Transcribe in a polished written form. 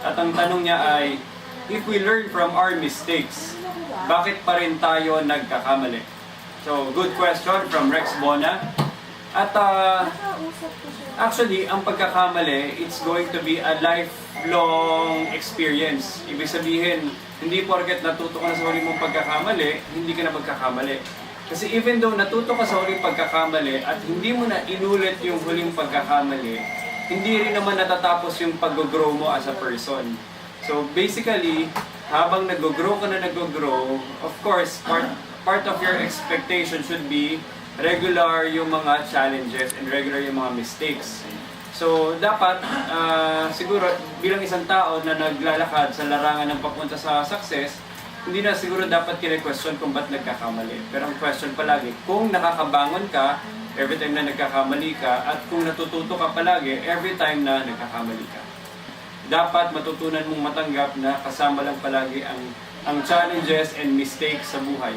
At ang tanong niya ay, if we learn from our mistakes, bakit pa rin tayo nagkakamali? So, good question from Rex Bona. At actually, ang pagkakamali, it's going to be a lifelong experience. Ibig sabihin, hindi porket natuto ka na sa huli mong pagkakamali, hindi ka na magkakamali. Kasi even though natuto ka sa huling pagkakamali at hindi mo na inulit yung huling pagkakamali, hindi rin naman natatapos yung pag-grow mo as a person. So basically, habang nag-grow ka na nag-grow, of course, part of your expectation should be regular yung mga challenges and regular yung mga mistakes. So dapat, siguro bilang isang tao na naglalakad sa larangan ng papunta sa success, hindi na siguro dapat kine-question kung ba't nagkakamali. Pero ang question palagi, kung nakakabangon ka every time na nagkakamali ka at kung natututo ka palagi every time na nagkakamali ka. Dapat matutunan mong matanggap na kasama lang palagi ang challenges and mistakes sa buhay.